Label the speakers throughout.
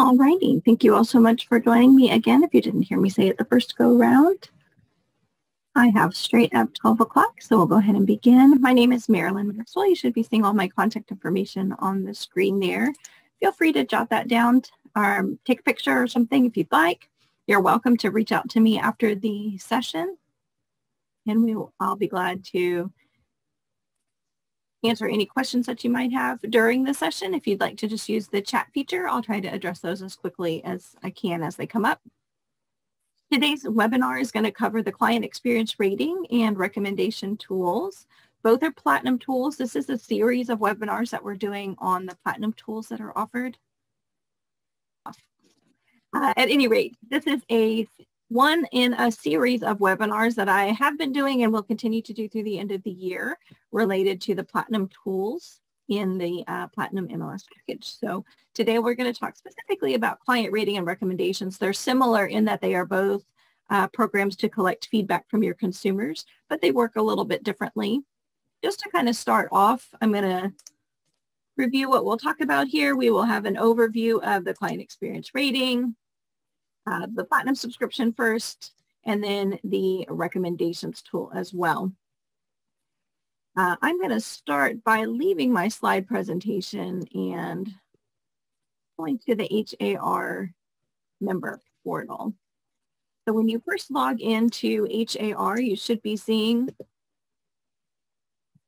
Speaker 1: All righty. Thank you all so much for joining me again. If you didn't hear me say it the first go round, I have straight up 12 o'clock, so we'll go ahead and begin. My name is Marilyn Maxwell. You should be seeing all my contact information on the screen there. Feel free to jot that down or take a picture or something if you'd like. You're welcome to reach out to me after the session, and I'll be glad to answer any questions that you might have during the session. If you'd like to just use the chat feature, I'll try to address those as quickly as I can as they come up. Today's webinar is going to cover the client experience rating and recommendation tools. Both are platinum tools. This is a series of webinars that we're doing on the platinum tools that are offered. At any rate, this is one in a series of webinars that I have been doing and will continue to do through the end of the year related to the platinum tools in the platinum MLS package. So today we're going to talk specifically about client rating and recommendations. They're similar in that they are both programs to collect feedback from your consumers, but they work a little bit differently. Just to kind of start off, I'm going to review what we'll talk about here. We will have an overview of the client experience rating, the platinum subscription first, and then the recommendations tool as well. I'm going to start by leaving my slide presentation and going to the HAR member portal. So when you first log into HAR, you should be seeing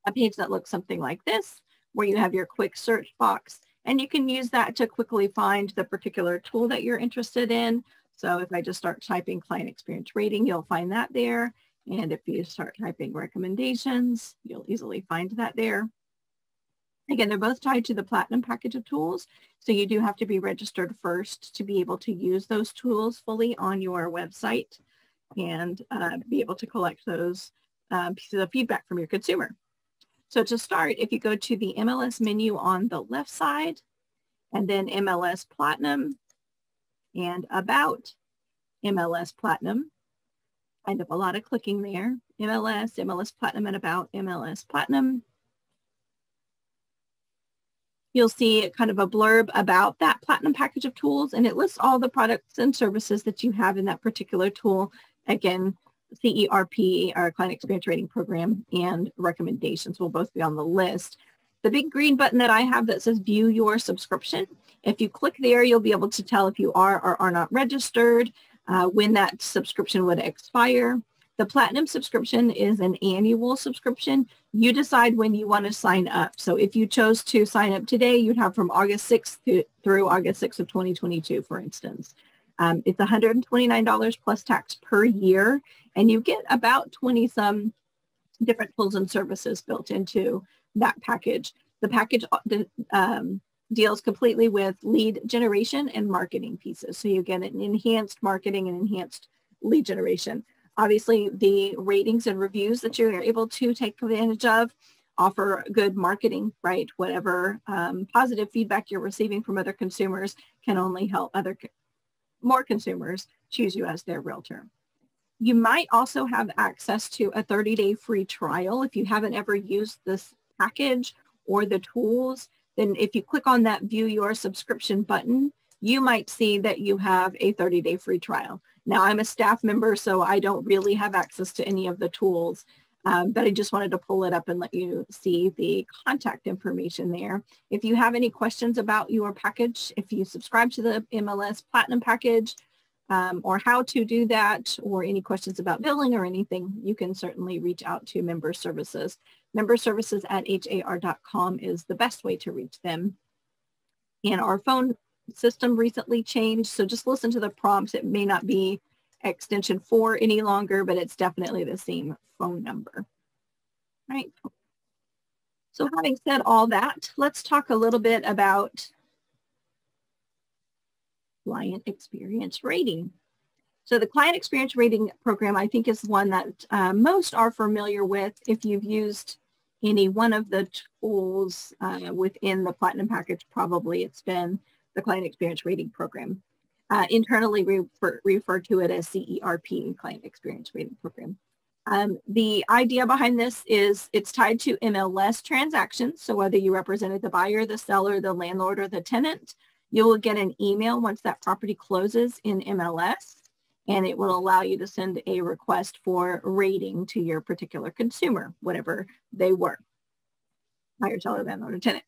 Speaker 1: a page that looks something like this, where you have your quick search box, and you can use that to quickly find the particular tool that you're interested in. So if I just start typing client experience rating, you'll find that there. And if you start typing recommendations, you'll easily find that there. Again, they're both tied to the platinum package of tools. So you do have to be registered first to be able to use those tools fully on your website and be able to collect those pieces of feedback from your consumer. So to start, if you go to the MLS menu on the left side and then MLS Platinum and About MLS Platinum, kind of a lot of clicking there. MLS Platinum, and About MLS Platinum. You'll see kind of a blurb about that platinum package of tools, and it lists all the products and services that you have in that particular tool. Again, CERP, our client experience rating program, and recommendations will both be on the list. The big green button that I have that says view your subscription, if you click there, you'll be able to tell if you are or are not registered, when that subscription would expire. The platinum subscription is an annual subscription. You decide when you want to sign up. So if you chose to sign up today, you'd have from August 6th through August 6th of 2022, for instance. It's $129 plus tax per year, and you get about 20 some different tools and services built into that package. The package deals completely with lead generation and marketing pieces. So you get an enhanced marketing and enhanced lead generation. Obviously, the ratings and reviews that you're able to take advantage of offer good marketing, right? Whatever positive feedback you're receiving from other consumers can only help more consumers choose you as their realtor. You might also have access to a 30-day free trial. If you haven't ever used this package or the tools, then if you click on that view your subscription button, you might see that you have a 30-day free trial. Now, I'm a staff member, so I don't really have access to any of the tools, but I just wanted to pull it up and let you see the contact information there. If you have any questions about your package, if you subscribe to the MLS Platinum package, or how to do that, or any questions about billing or anything, you can certainly reach out to Member Services. memberservices@har.com is the best way to reach them. And our phone system recently changed, so just listen to the prompts. It may not be extension 4 any longer, but it's definitely the same phone number. All right. So having said all that, let's talk a little bit about client experience rating. So the client experience rating program, I think, is one that most are familiar with if you've used any one of the tools within the Platinum package. Probably it's been the client experience rating program. Internally, we refer to it as CERP, client experience rating program. The idea behind this is it's tied to MLS transactions. So whether you represented the buyer, the seller, the landlord, or the tenant, You will get an email once that property closes in MLS, and it will allow you to send a request for rating to your particular consumer, whatever they were, buyer, seller, landlord, or tenant.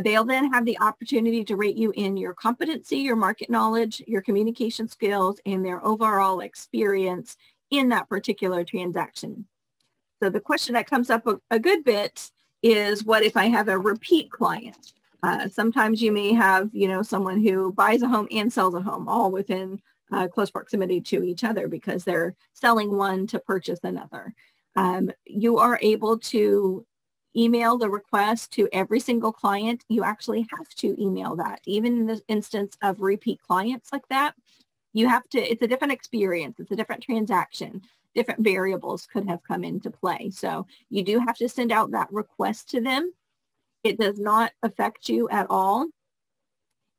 Speaker 1: They'll then have the opportunity to rate you in your competency, your market knowledge, your communication skills, and their overall experience in that particular transaction. So the question that comes up a good bit is, what if I have a repeat client? Sometimes you may have, someone who buys a home and sells a home all within close proximity to each other because they're selling one to purchase another. You are able to email the request to every single client. You actually have to email that. Even in the instance of repeat clients like that, you have to, it's a different experience. It's a different transaction. Different variables could have come into play. So you do have to send out that request to them. It does not affect you at all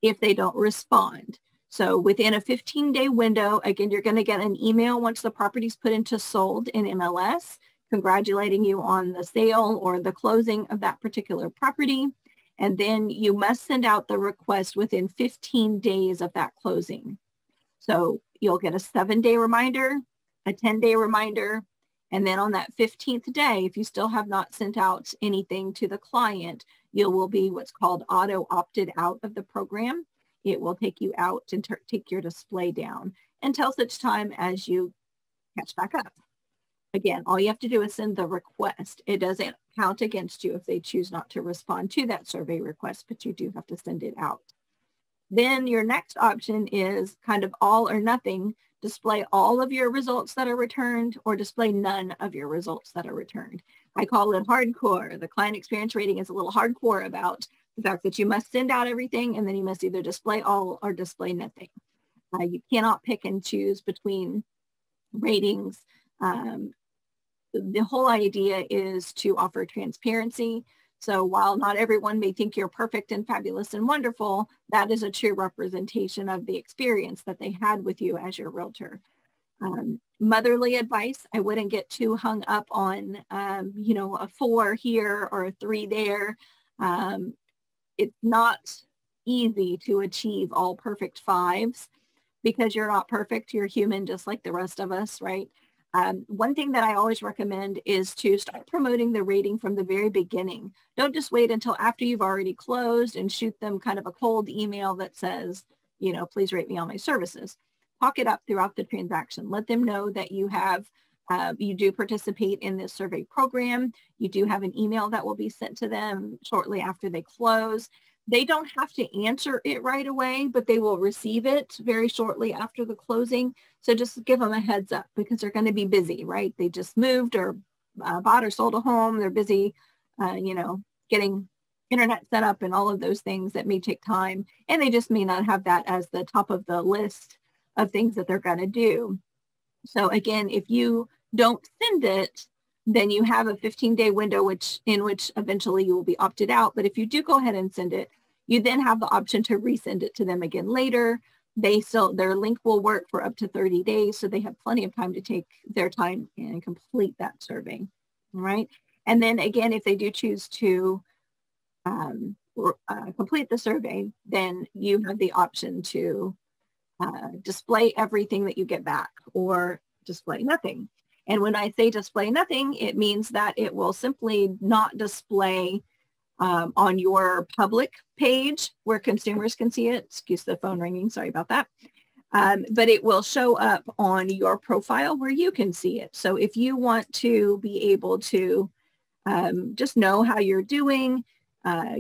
Speaker 1: if they don't respond. So within a 15-day window, again, you're going to get an email once the property's put into sold in MLS, congratulating you on the sale or the closing of that particular property. And then you must send out the request within 15 days of that closing. So you'll get a 7-day reminder, a 10-day reminder, and then on that 15th day, if you still have not sent out anything to the client, you will be what's called auto opted out of the program. It will take you out and take your display down until such time as you catch back up. Again, all you have to do is send the request. It doesn't count against you if they choose not to respond to that survey request, but you do have to send it out. Then your next option is kind of all or nothing. Display all of your results that are returned or display none of your results that are returned. I call it hardcore. The client experience rating is a little hardcore about the fact that you must send out everything and then you must either display all or display nothing. You cannot pick and choose between ratings. The whole idea is to offer transparency. So while not everyone may think you're perfect and fabulous and wonderful, that is a true representation of the experience that they had with you as your realtor. Motherly advice, I wouldn't get too hung up on, a 4 here or a 3 there. It's not easy to achieve all perfect 5s because you're not perfect. You're human just like the rest of us, right? One thing that I always recommend is to start promoting the rating from the very beginning. Don't just wait until after you've already closed and shoot them kind of a cold email that says, please rate me on my services. Talk it up throughout the transaction. Let them know that you have, you do participate in this survey program. You do have an email that will be sent to them shortly after they close. They don't have to answer it right away, but they will receive it very shortly after the closing. So just give them a heads up because they're going to be busy, right? They just moved or bought or sold a home. They're busy, getting internet set up and all of those things that may take time. And they just may not have that as the top of the list of things that they're going to do. So again, if you don't send it, then you have a 15-day window in which eventually you will be opted out. But if you do go ahead and send it, you then have the option to resend it to them again later. Their link will work for up to 30 days, so they have plenty of time to take their time and complete that survey. All right. And then again, if they do choose to complete the survey, then you have the option to display everything that you get back or display nothing. And when I say display nothing, it means that it will simply not display on your public page where consumers can see it. Excuse the phone ringing, sorry about that. But it will show up on your profile where you can see it. So if you want to be able to just know how you're doing,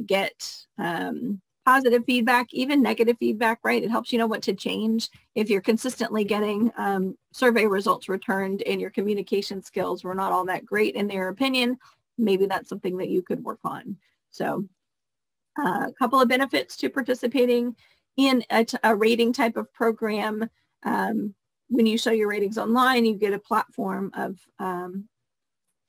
Speaker 1: get positive feedback, even negative feedback, right? It helps you know what to change. If you're consistently getting survey results returned and your communication skills were not all that great in their opinion, maybe that's something that you could work on. So a couple of benefits to participating in a rating type of program. When you show your ratings online, you get a platform of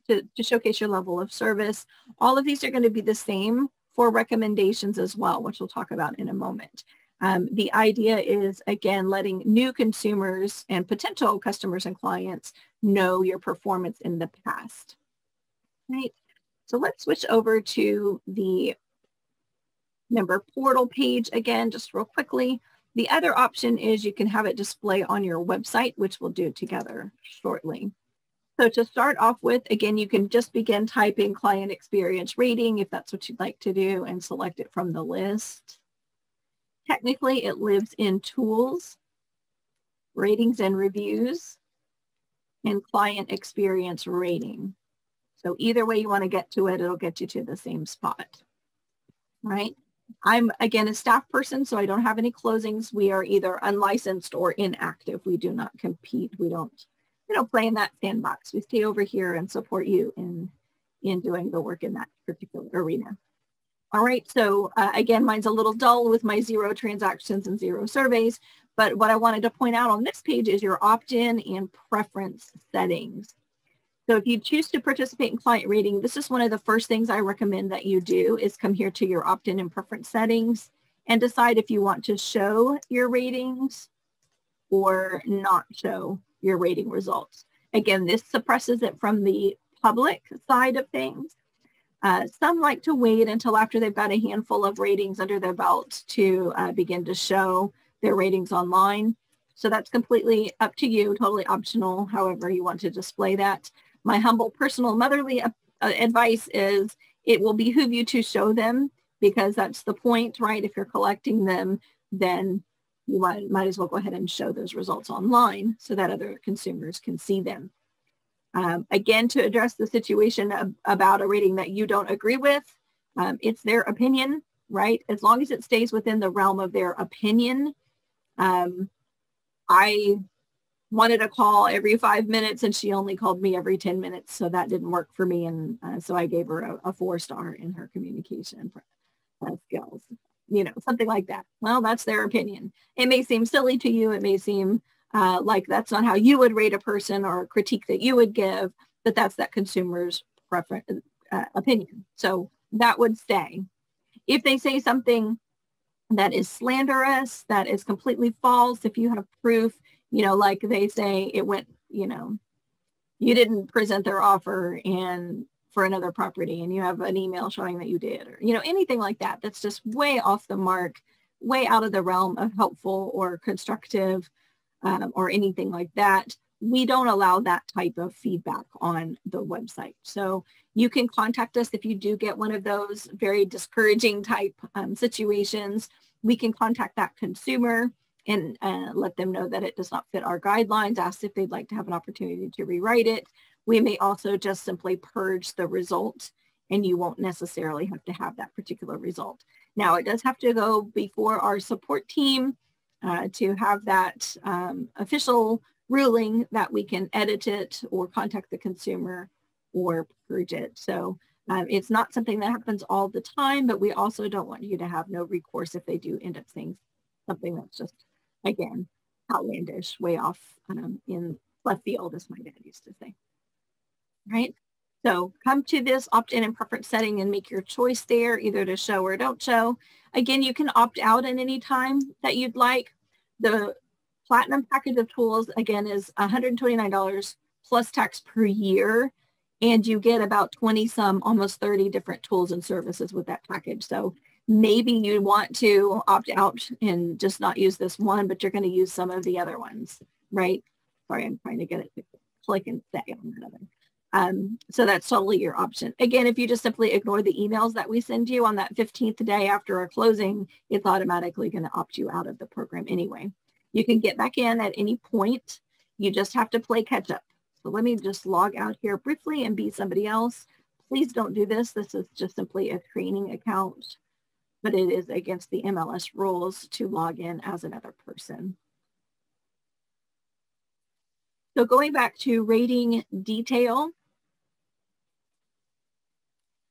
Speaker 1: to showcase your level of service. All of these are going to be the same for recommendations as well, which we'll talk about in a moment. The idea is, again, letting new consumers and potential customers and clients know your performance in the past. Right? So let's switch over to the member portal page again, just real quickly. The other option is you can have it display on your website, which we'll do together shortly. So to start off with, again, you can just begin typing client experience rating if that's what you'd like to do and select it from the list. Technically, it lives in tools, ratings and reviews, and client experience rating. So either way you want to get to it, it'll get you to the same spot, right? I'm, again, a staff person, so I don't have any closings. We are either unlicensed or inactive. We do not compete. We don't play in that sandbox. We stay over here and support you in doing the work in that particular arena. All right, so again, mine's a little dull with my 0 transactions and 0 surveys, but what I wanted to point out on this page is your opt-in and preference settings. So if you choose to participate in client rating, this is one of the first things I recommend that you do is come here to your opt-in and preference settings and decide if you want to show your ratings or not show your rating results. Again, this suppresses it from the public side of things. Some like to wait until after they've got a handful of ratings under their belt to begin to show their ratings online. So that's completely up to you, totally optional, however you want to display that. My humble personal motherly advice is it will behoove you to show them because that's the point, right? If you're collecting them, then you might as well go ahead and show those results online so that other consumers can see them. Again, to address the situation about a rating that you don't agree with, it's their opinion, right? As long as it stays within the realm of their opinion. I wanted a call every 5 minutes and she only called me every 10 minutes. So that didn't work for me. And so I gave her a 4-star in her communication skills, something like that. Well, that's their opinion. It may seem silly to you. It may seem like that's not how you would rate a person or a critique that you would give, but that's that consumer's preference, opinion. So that would stay. If they say something that is slanderous, that is completely false, if you have proof, like they say it went, you didn't present their offer and for another property and you have an email showing that you did, or, anything like that, that's just way off the mark, way out of the realm of helpful or constructive or anything like that. We don't allow that type of feedback on the website. So you can contact us if you do get one of those very discouraging type situations. We can contact that consumer and let them know that it does not fit our guidelines, ask if they'd like to have an opportunity to rewrite it. We may also just simply purge the result and you won't necessarily have to have that particular result. Now, it does have to go before our support team to have that official ruling that we can edit it or contact the consumer or purge it. So it's not something that happens all the time, but we also don't want you to have no recourse if they do end up saying something that's just, again, outlandish, way off in left field, as my dad used to say. Right? So come to this opt-in and preference setting and make your choice there, either to show or don't show. Again, you can opt out at any time that you'd like. The Platinum package of tools, again, is $129 plus tax per year. And you get about 20 some, almost 30 different tools and services with that package. So maybe you want to opt out and just not use this one, but you're going to use some of the other ones, right? Sorry, I'm trying to get it to click and stay on that other. So that's totally your option. Again, if you just simply ignore the emails that we send you on that 15th day after a closing, it's automatically going to opt you out of the program anyway. You can get back in at any point. You just have to play catch up. So let me just log out here briefly and be somebody else. Please don't do this. This is just simply a training account, but it is against the MLS rules to log in as another person. So going back to rating detail,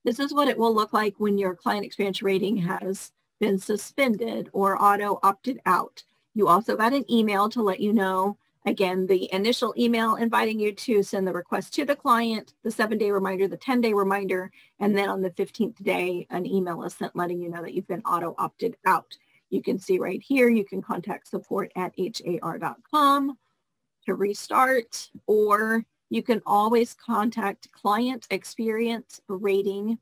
Speaker 1: this is what it will look like when your client experience rating has been suspended or auto opted out. You also got an email to let you know, again, the initial email inviting you to send the request to the client, the 7-day reminder, the 10-day reminder, and then on the 15th day, an email is sent letting you know that you've been auto opted out. You can see right here, you can contact support@har.com to restart, or you can always contact client experience rating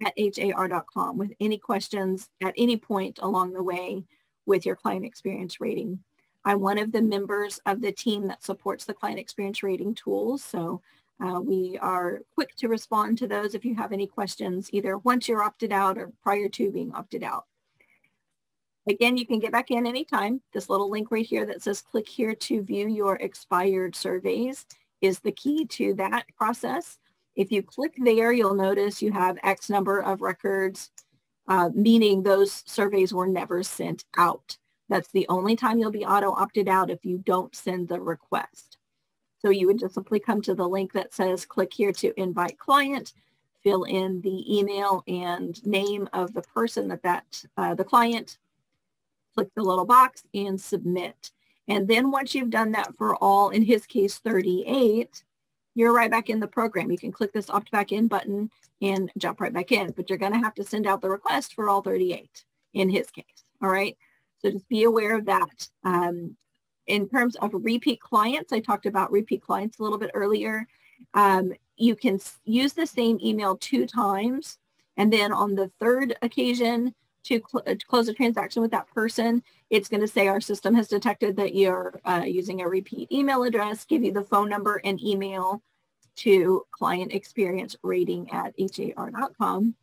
Speaker 1: har.com with any questions at any point along the way with your client experience rating. I'm one of the members of the team that supports the client experience rating tools. So we are quick to respond to those if you have any questions, either once you're opted out or prior to being opted out. Again, you can get back in anytime. This little link right here that says click here to view your expired surveys is the key to that process. If you click there, you'll notice you have X number of records, meaning those surveys were never sent out. That's the only time you'll be auto opted out if you don't send the request. So you would just simply come to the link that says click here to invite client, fill in the email and name of the person the client, click the little box and submit. And then once you've done that for all, in his case, 38, you're right back in the program. You can click this opt back in button and jump right back in, but you're going to have to send out the request for all 38 in his case. All right. So just be aware of that. In terms of repeat clients, I talked about repeat clients a little bit earlier. You can use the same email 2 times. And then on the third occasion, to close a transaction with that person, it's going to say our system has detected that you're using a repeat email address, give you the phone number and email to clientexperiencerating@har.com.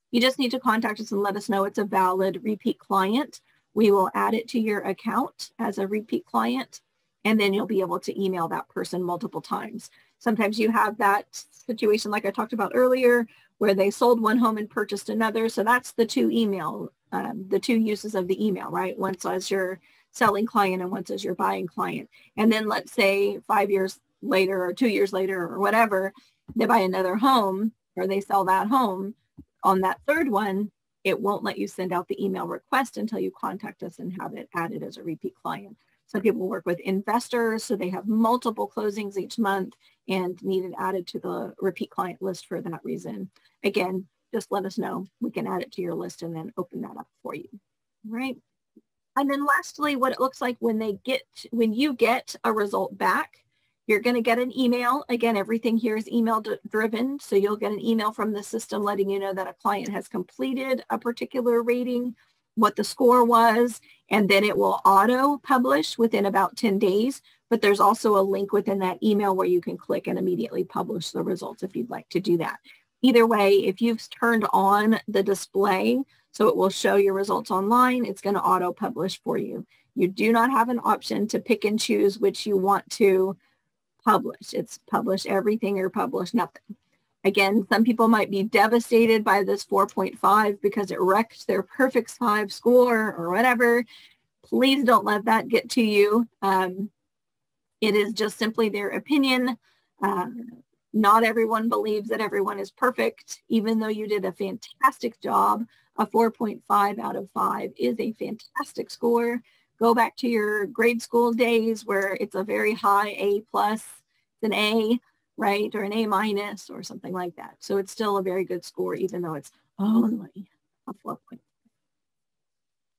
Speaker 1: You just need to contact us and let us know it's a valid repeat client. We will add it to your account as a repeat client, and then you'll be able to email that person multiple times. Sometimes you have that situation like I talked about earlier, where they sold one home and purchased another. So that's the 2 uses of the email, right? Once as your selling client and once as your buying client. And then let's say 5 years later or 2 years later or whatever, they buy another home or they sell that home. On that third one, it won't let you send out the email request until you contact us and have it added as a repeat client. Some people work with investors, so they have multiple closings each month and need it added to the repeat client list for that reason. Again, just let us know. We can add it to your list and then open that up for you, right? And then lastly, what it looks like when you get a result back, you're going to get an email. Again, everything here is email driven. So you'll get an email from the system letting you know that a client has completed a particular rating, what the score was, and then it will auto publish within about 10 days. But there's also a link within that email where you can click and immediately publish the results if you'd like to do that. Either way, if you've turned on the display, so it will show your results online, it's going to auto publish for you. You do not have an option to pick and choose which you want to publish. It's publish everything or publish nothing. Again, some people might be devastated by this 4.5 because it wrecked their perfect 5 score or whatever. Please don't let that get to you. It is just simply their opinion. Not everyone believes that everyone is perfect, even though you did a fantastic job. A 4.5 out of 5 is a fantastic score. Go back to your grade school days where it's a very high A+, it's an A, right? Or an A- or something like that. So it's still a very good score, even though it's only a 4.5.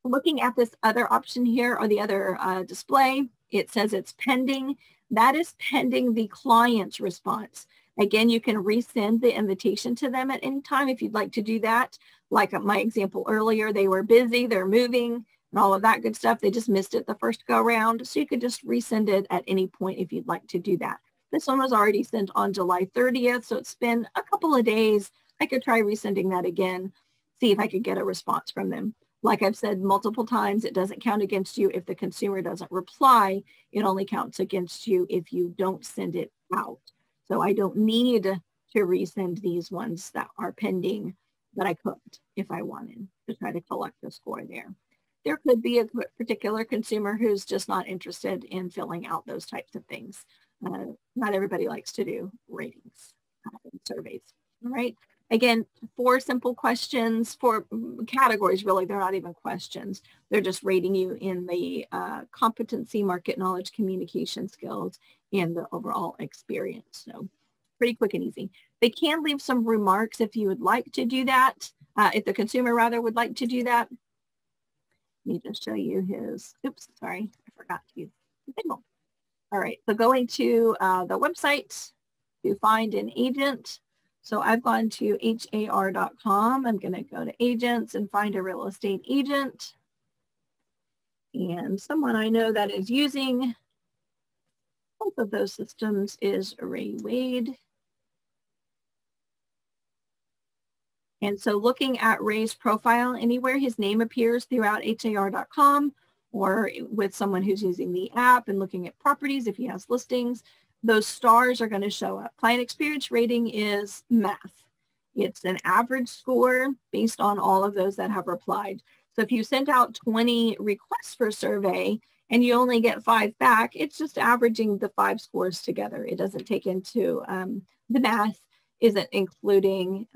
Speaker 1: Looking at this other option here, or the other display, it says it's pending. That is pending the client's response. Again, you can resend the invitation to them at any time if you'd like to do that. Like my example earlier, they were busy, they're moving, and all of that good stuff. They just missed it the first go around. So you could just resend it at any point if you'd like to do that. This one was already sent on July 30th, so it's been a couple of days. I could try resending that again, see if I could get a response from them. Like I've said multiple times, it doesn't count against you if the consumer doesn't reply. It only counts against you if you don't send it out. So I don't need to resend these ones that are pending, but I could if I wanted to try to collect the score there. There could be a particular consumer who's just not interested in filling out those types of things. Not everybody likes to do ratings surveys, all right? Again, 4 simple questions, 4 categories, really. They're not even questions. They're just rating you in the competency, market knowledge, communication skills, and the overall experience. So pretty quick and easy. They can leave some remarks if you would like to do that, if the consumer rather would like to do that. Let me just show you his, oops, sorry, I forgot to use the table. All right, so going to the website to find an agent, So I've gone to har.com. I'm going to go to agents and find a real estate agent. And someone I know that is using both of those systems is Ray Wade. And so looking at Ray's profile, anywhere his name appears throughout har.com or with someone who's using the app and looking at properties, if he has listings, those stars are going to show up. Client experience rating is math. It's an average score based on all of those that have replied. So if you sent out 20 requests for a survey and you only get 5 back, it's just averaging the 5 scores together. It doesn't take into, the math isn't including,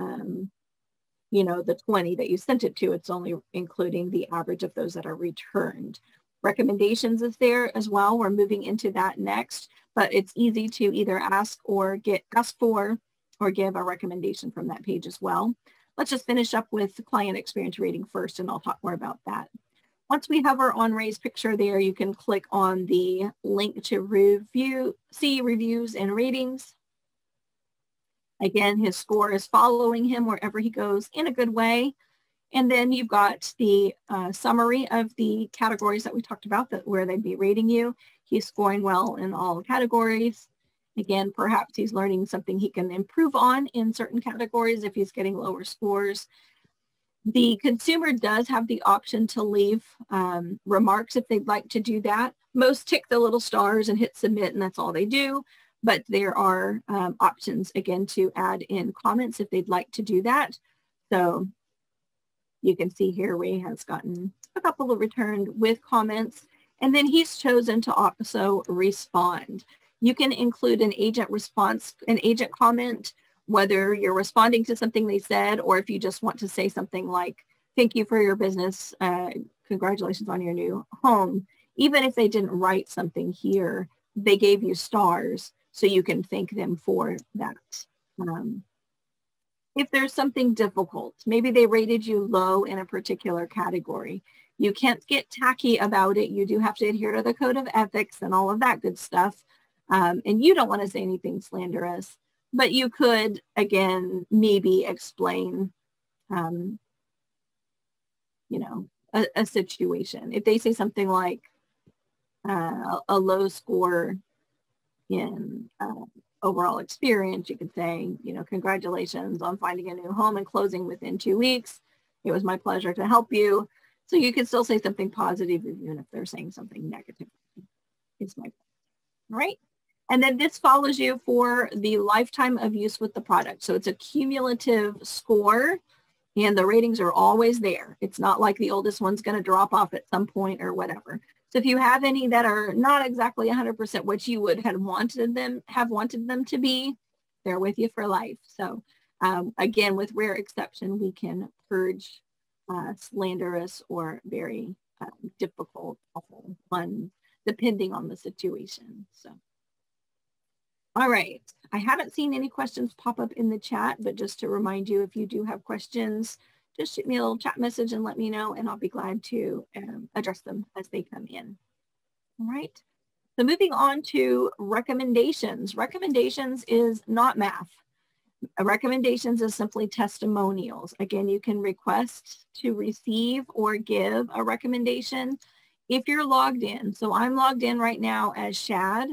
Speaker 1: you know, the 20 that you sent it to. It's only including the average of those that are returned. Recommendations is there as well. We're moving into that next, but it's easy to either ask for or give a recommendation from that page as well. Let's just finish up with the client experience rating first, and I'll talk more about that. Once we hover on Ray's picture there, you can click on the link to see reviews and ratings. Again, his score is following him wherever he goes in a good way. And then you've got the summary of the categories that we talked about, where they'd be rating you. He's scoring well in all categories. Again, perhaps he's learning something he can improve on in certain categories if he's getting lower scores. The consumer does have the option to leave remarks if they'd like to do that. Most tick the little stars and hit submit, and that's all they do. But there are options, again, to add in comments if they'd like to do that. So you can see here Ray has gotten a couple of returned with comments, and then he's chosen to also respond. You can include an agent response, an agent comment, whether you're responding to something they said, or if you just want to say something like, thank you for your business, congratulations on your new home. Even if they didn't write something here, they gave you stars, so you can thank them for that. If there's something difficult, maybe they rated you low in a particular category, you can't get tacky about it. You do have to adhere to the code of ethics and all of that good stuff. And you don't want to say anything slanderous, but you could, again, maybe explain, you know, a situation. If they say something like a low score in overall experience, you could say, you know, congratulations on finding a new home and closing within 2 weeks. It was my pleasure to help you. So you can still say something positive even if they're saying something negative. It's my point. All right. And then this follows you for the lifetime of use with the product. So it's a cumulative score, and the ratings are always there. It's not like the oldest one's going to drop off at some point or whatever. So if you have any that are not exactly 100% what you would have wanted them to be, they're with you for life. So again, with rare exception, we can purge slanderous or very difficult, awful ones, depending on the situation. So. All right, I haven't seen any questions pop up in the chat, but just to remind you, if you do have questions, just shoot me a little chat message and let me know, and I'll be glad to address them as they come in. All right, so moving on to recommendations. Recommendations is not math. Recommendations is simply testimonials. Again, you can request to receive or give a recommendation if you're logged in. So I'm logged in right now as Shad.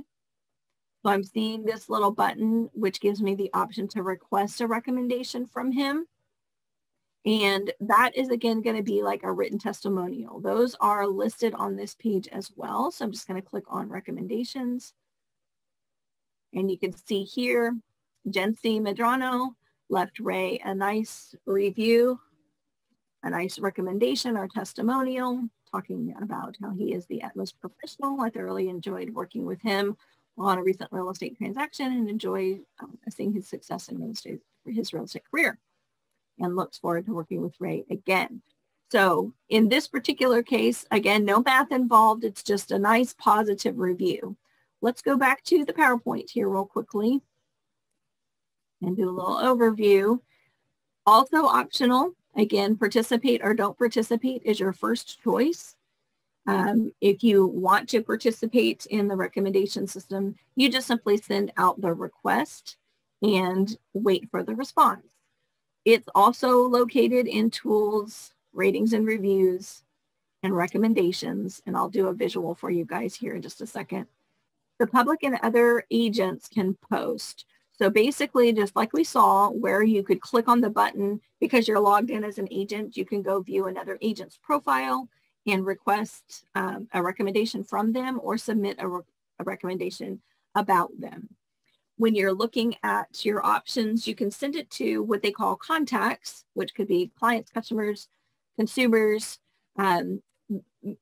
Speaker 1: So I'm seeing this little button, which gives me the option to request a recommendation from him. And that is, again, going to be like a written testimonial. Those are listed on this page as well. So I'm just going to click on recommendations. And you can see here, Jency Medrano left Ray a nice review, a nice recommendation or testimonial, talking about how he is the utmost professional. I thoroughly enjoyed working with him on a recent real estate transaction and enjoy seeing his success in his real estate career, and looks forward to working with Ray again. So in this particular case, again, no math involved. It's just a nice positive review. Let's go back to the PowerPoint here real quickly and do a little overview. Also optional, again, participate or don't participate is your first choice. If you want to participate in the recommendation system, you just simply send out the request. and wait for the response. It's also located in tools, ratings and reviews, and recommendations. And I'll do a visual for you guys here in just a second. The public and other agents can post. So basically, just like we saw, where you could click on the button because you're logged in as an agent, you can go view another agent's profile and request a recommendation from them or submit a recommendation about them. When you're looking at your options, you can send it to what they call contacts, which could be clients, customers, consumers.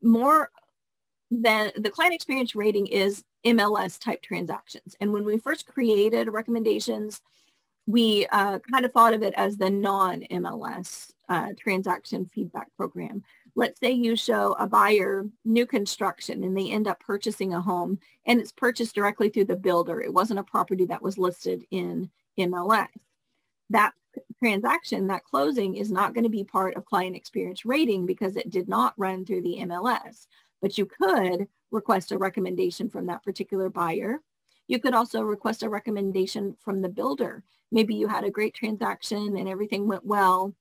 Speaker 1: More than the client experience rating is MLS type transactions. And when we first created recommendations, we kind of thought of it as the non-MLS transaction feedback program. Let's say you show a buyer new construction and they end up purchasing a home and it's purchased directly through the builder. It wasn't a property that was listed in MLS. That transaction, that closing is not going to be part of client experience rating because it did not run through the MLS. But you could request a recommendation from that particular buyer. You could also request a recommendation from the builder. Maybe you had a great transaction and everything went well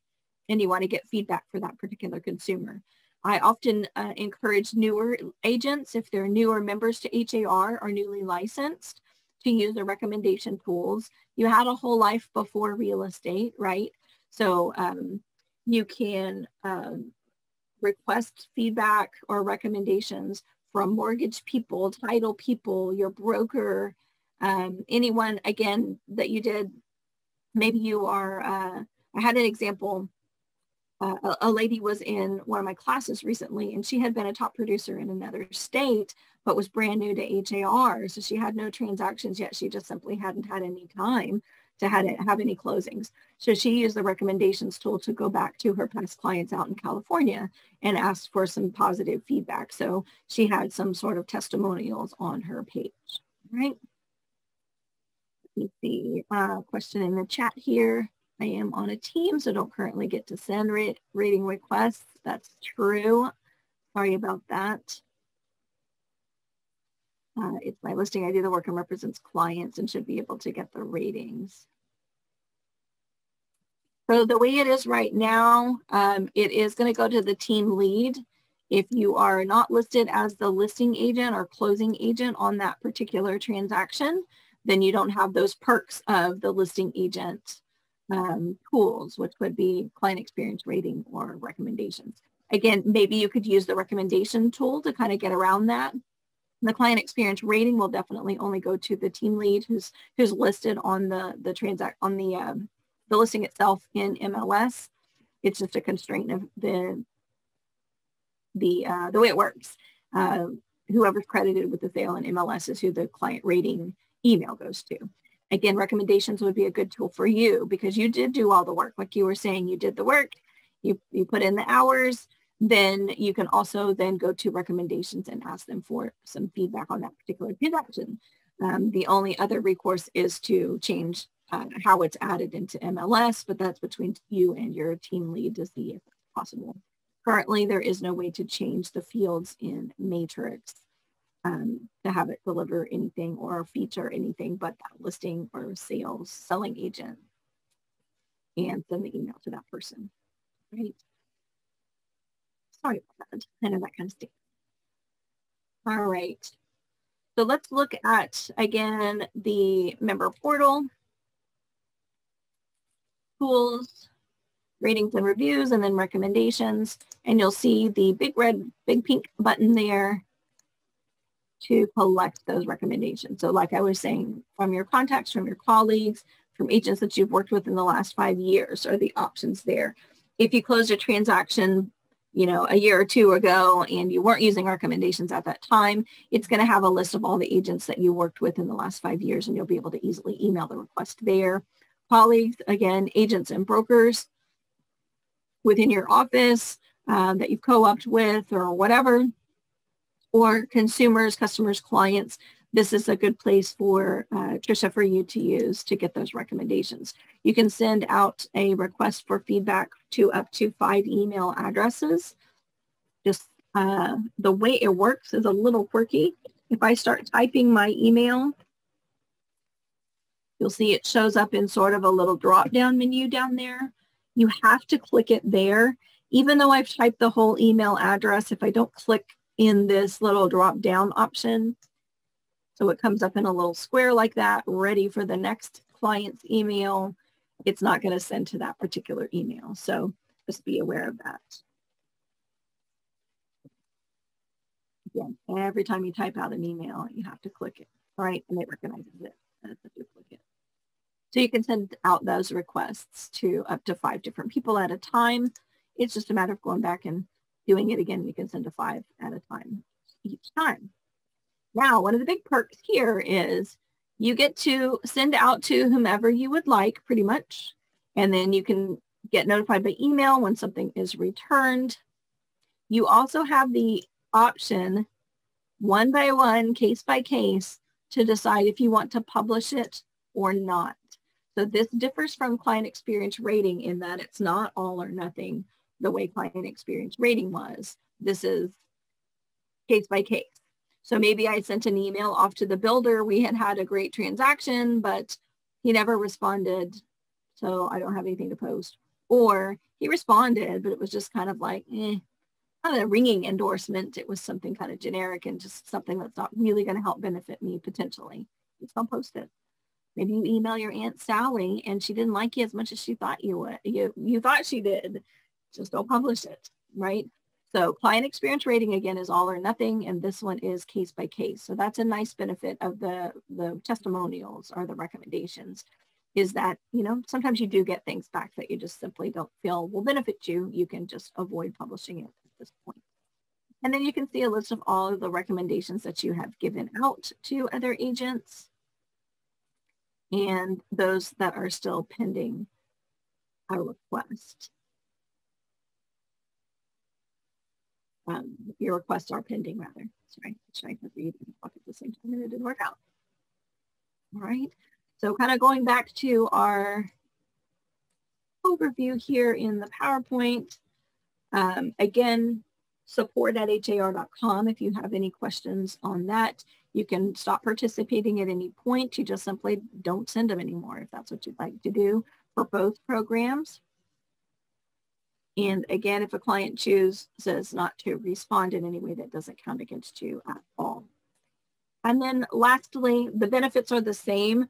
Speaker 1: and you want to get feedback for that particular consumer. I often encourage newer agents, if they're newer members to HAR or newly licensed, to use the recommendation tools. You had a whole life before real estate, right? So you can request feedback or recommendations from mortgage people, title people, your broker, anyone, again, that you did. Maybe you are, I had an example. A lady was in one of my classes recently and she had been a top producer in another state, but was brand new to HAR. So she had no transactions yet. She just simply hadn't had any time to have any closings. So she used the recommendations tool to go back to her past clients out in California and ask for some positive feedback. So she had some sort of testimonials on her page, right? Let me see, question in the chat here. I am on a team, so don't currently get to send rating requests. That's true. Sorry about that. It's my listing. I do the work and represents clients and should be able to get the ratings. So the way it is right now, it is going to go to the team lead. If you are not listed as the listing agent or closing agent on that particular transaction, then you don't have those perks of the listing agent tools, which would be client experience rating or recommendations. Again, maybe you could use the recommendation tool to kind of get around that. The client experience rating will definitely only go to the team lead who's listed on the listing itself in MLS. It's just a constraint of the way it works. Whoever's credited with the sale in MLS is who the client rating email goes to. Again, recommendations would be a good tool for you because you did do all the work. Like you were saying, you did the work, you put in the hours, then you can also then go to recommendations and ask them for some feedback on that particular transaction. The only other recourse is to change how it's added into MLS, but that's between you and your team lead to see if it's possible. Currently, there is no way to change the fields in Matrix to have it deliver anything or feature anything but that listing or selling agent and send the email to that person, right? Sorry about that. I know that kind of stinks. All right. So let's look at, again, the member portal, tools, ratings and reviews, and then recommendations. And you'll see the big pink button there to collect those recommendations. So like I was saying, from your contacts, from your colleagues, from agents that you've worked with in the last 5 years are the options there. If you closed a transaction, a year or two ago and you weren't using recommendations at that time, it's going to have a list of all the agents that you worked with in the last 5 years and you'll be able to easily email the request there. Colleagues, again, agents and brokers within your office that you've co-opted with or whatever, or consumers, customers, clients, this is a good place for Tricia for you to use to get those recommendations. You can send out a request for feedback to up to 5 email addresses. Just the way it works is a little quirky. If I start typing my email, You'll see it shows up in sort of a little drop-down menu down there. You have to click it there. Even though I've typed the whole email address, if I don't click in this little drop-down option, so it comes up in a little square like that, ready for the next client's email, it's not going to send to that particular email. So just be aware of that. Again, every time you type out an email, you have to click it, right? And it recognizes it as a duplicate. So you can send out those requests to up to 5 different people at a time. It's just a matter of going back and doing it again. You can send to 5 at a time each time. Now, one of the big perks here is you get to send out to whomever you would like, pretty much. And then you can get notified by email when something is returned. You also have the option, one by one, case by case, to decide if you want to publish it or not. So this differs from client experience rating in that it's not all or nothing the way client experience rating was. This is case by case. So maybe I sent an email off to the builder. We had a great transaction, but he never responded. So I don't have anything to post. Or he responded, but it was just kind of like, not a ringing endorsement. It was something kind of generic and just something that's not really going to help benefit me potentially. Just don't post it. Maybe you email your Aunt Sally and she didn't like you as much as she thought you would. You thought she did. Just don't publish it, right? So client experience rating, again, is all or nothing, and this one is case by case. So that's a nice benefit of the testimonials or the recommendations, is that, you know, sometimes you do get things back that you just simply don't feel will benefit you. You can just avoid publishing it at this point. And then you can see a list of all of the recommendations that you have given out to other agents and those that are still pending a request. Your requests are pending, rather. Sorry, I could read and talk at the same time and it didn't work out. All right, so kind of going back to our overview here in the PowerPoint. Again, support@har.com if you have any questions on that. You can stop participating at any point. You just simply don't send them anymore if that's what you'd like to do for both programs. And again, if a client chooses not to respond in any way, that doesn't count against you at all. And then lastly, the benefits are the same.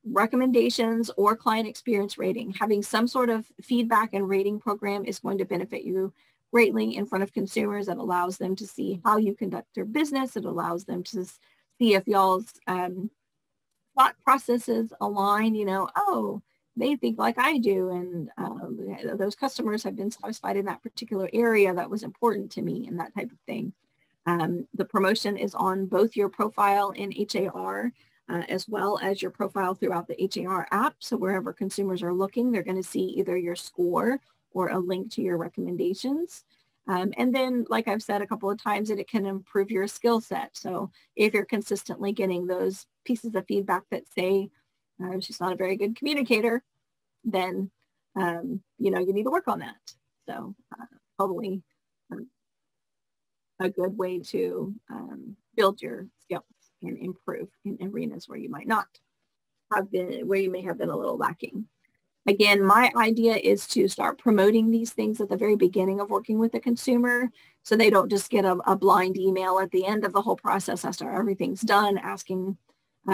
Speaker 1: Recommendations or client experience rating. Having some sort of feedback and rating program is going to benefit you greatly in front of consumers. It allows them to see how you conduct their business. It allows them to see if y'all's thought processes align, you know, oh, they think like I do, and those customers have been satisfied in that particular area that was important to me, and that type of thing. The promotion is on both your profile in HAR as well as your profile throughout the HAR app. So wherever consumers are looking, they're going to see either your score or a link to your recommendations. And then, like I've said a couple of times, it can improve your skill set. So if you're consistently getting those pieces of feedback that say, she's not a very good communicator, then, you know, you need to work on that. So totally a good way to build your skills and improve in arenas where you might not have been, where you may have been a little lacking. Again, my idea is to start promoting these things at the very beginning of working with the consumer, so they don't just get a blind email at the end of the whole process after everything's done, asking,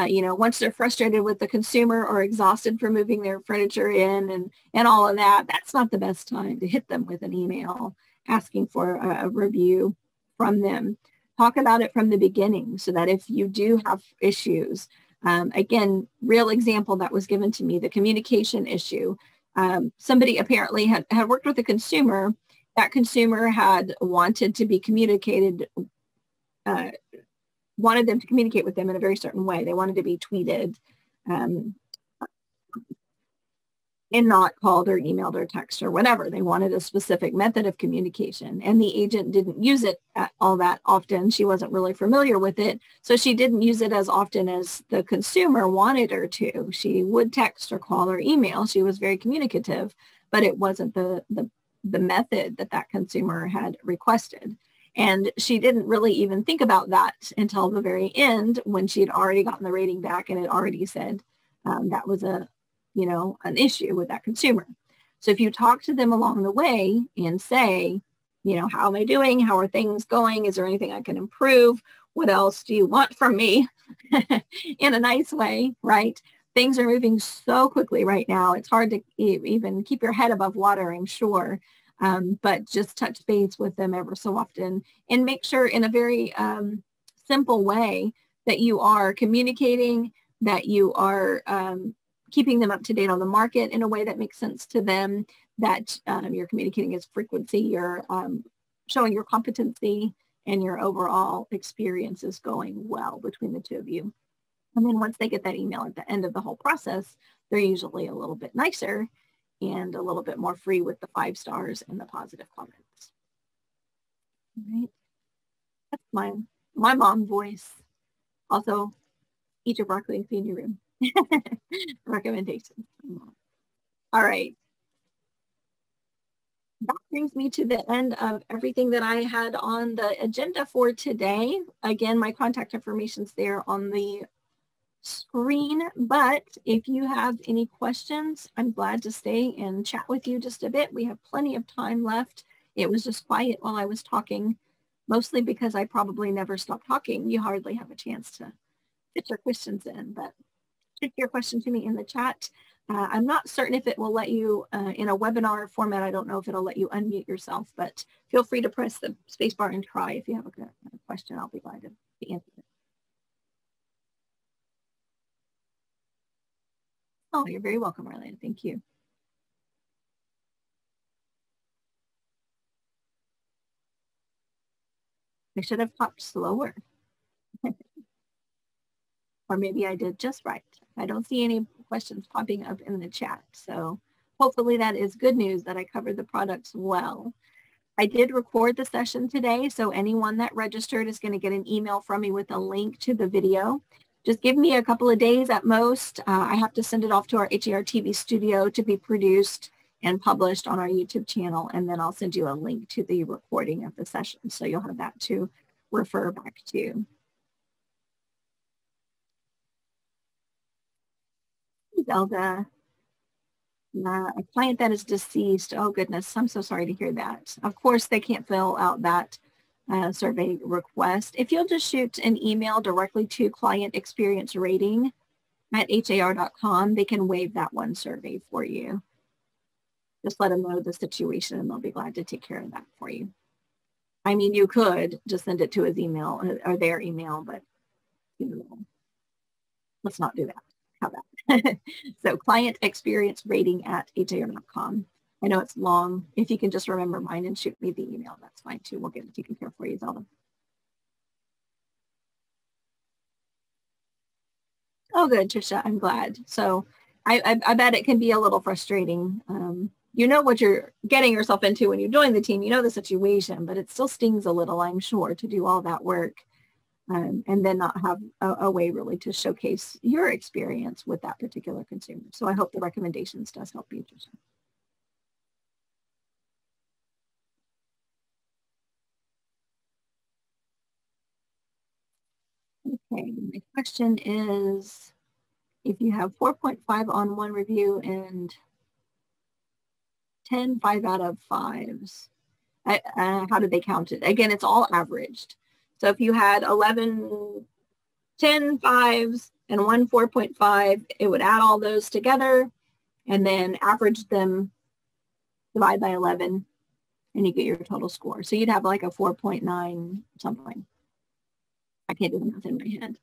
Speaker 1: you know, once they're frustrated with the consumer or exhausted from moving their furniture in and all of that, that's not the best time to hit them with an email asking for a review from them. Talk about it from the beginning so that if you do have issues, again, real example that was given to me, the communication issue. Somebody apparently had worked with a consumer. That consumer had wanted to be communicated, wanted them to communicate with them in a very certain way. They wanted to be tweeted and not called or emailed or text or whatever. They wanted a specific method of communication, and the agent didn't use it all that often. She wasn't really familiar with it, so she didn't use it as often as the consumer wanted her to. She would text or call or email. She was very communicative, but it wasn't the method that consumer had requested. And she didn't really even think about that until the very end, when she had already gotten the rating back and it already said, that was an issue with that consumer. So if you talk to them along the way and say, how am I doing? How are things going? Is there anything I can improve? What else do you want from me? In a nice way, right? Things are moving so quickly right now. It's hard to even keep your head above water, I'm sure. But just touch base with them ever so often and make sure in a very simple way that you are communicating, that you are keeping them up to date on the market in a way that makes sense to them, that you're communicating as frequency, you're showing your competency, and your overall experience is going well between the two of you. And then once they get that email at the end of the whole process, they're usually a little bit nicer and a little bit more free with the 5 stars and the positive comments. All right. That's my mom voice. Also, eat your broccoli and clean your room. Recommendations. All right. That brings me to the end of everything that I had on the agenda for today. Again, my contact information is there on the screen, but if you have any questions, I'm glad to stay and chat with you just a bit. We have plenty of time left. It was just quiet while I was talking, mostly because I probably never stopped talking. You hardly have a chance to fit your questions in, but shoot your question to me in the chat. I'm not certain if it will let you, in a webinar format, I don't know if it'll let you unmute yourself, but feel free to press the spacebar and try. If you have a question, I'll be glad to answer it. Oh, you're very welcome, Marlene. Thank you. I should have talked slower. Or maybe I did just right. I don't see any questions popping up in the chat. So hopefully that is good news that I covered the products well. I did record the session today, so anyone that registered is going to get an email from me with a link to the video. Just give me a couple of days at most. I have to send it off to our HAR TV studio to be produced and published on our YouTube channel, and then I'll send you a link to the recording of the session, so you'll have that to refer back to. Zelda, a client that is deceased. Oh goodness, I'm so sorry to hear that. Of course, they can't fill out that survey request. If you'll just shoot an email directly to client experience rating at har.com, they can waive that one survey for you. Just let them know the situation and they'll be glad to take care of that for you. I mean, you could just send it to his email or their email, but let's not do that. How about so client experience rating at har.com. I know it's long. If you can just remember mine and shoot me the email, that's fine too. We'll get it taken care of for you, Zelda. Oh, good, Trisha. I'm glad. So I bet it can be a little frustrating. You know what you're getting yourself into when you join the team. You know the situation, but it still stings a little, I'm sure, to do all that work and then not have a way really to showcase your experience with that particular consumer. So I hope the recommendations does help you, Trisha. Okay, my question is, if you have 4.5 on one review and 10 5 out of 5s, how did they count it? Again, it's all averaged. So if you had 11 10 5s and one 4.5, it would add all those together and then average them, divide by 11, and you get your total score. So you'd have like a 4.9 something. I can't do the math in my head.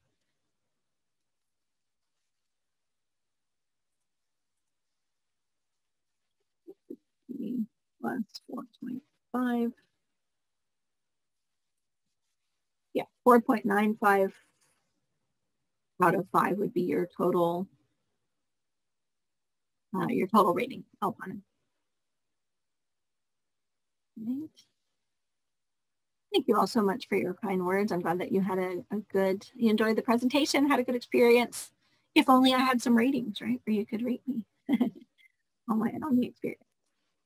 Speaker 1: Plus 4.5. Yeah, 4.95 out of 5 would be your total rating. Alpine. Right. Thank you all so much for your kind words. I'm glad that you had you enjoyed the presentation, had a good experience. If only I had some ratings, right? Where you could rate me on the experience.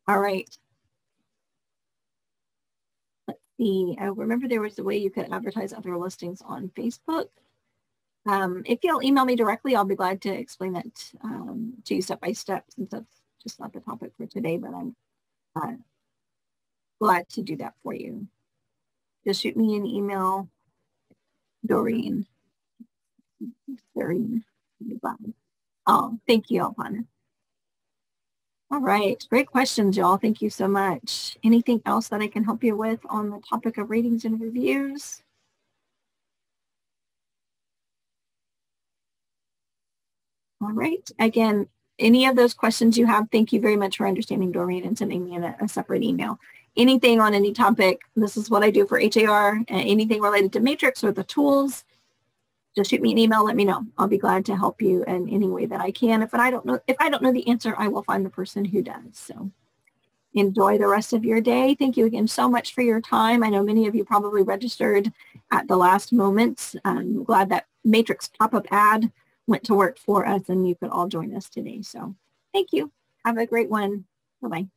Speaker 1: All right. Let's see. I remember there was a way you could advertise other listings on Facebook. If you'll email me directly, I'll be glad to explain that to you step by step, since that's just not the topic for today, but I'm glad to do that for you. Just shoot me an email, Doreen. Oh, thank you, Alpana. All right, great questions, y'all. Thank you so much. Anything else that I can help you with on the topic of ratings and reviews? All right, again, any of those questions you have, thank you very much for understanding, Doreen, and sending me a separate email. Anything on any topic, this is what I do for HAR, anything related to Matrix or the tools, just shoot me an email, let me know. I'll be glad to help you in any way that I can. If I don't know the answer, I will find the person who does. So enjoy the rest of your day. Thank you again so much for your time. I know many of you probably registered at the last moment. I'm glad that Matrix pop-up ad went to work for us and you could all join us today. So thank you. Have a great one. Bye-bye.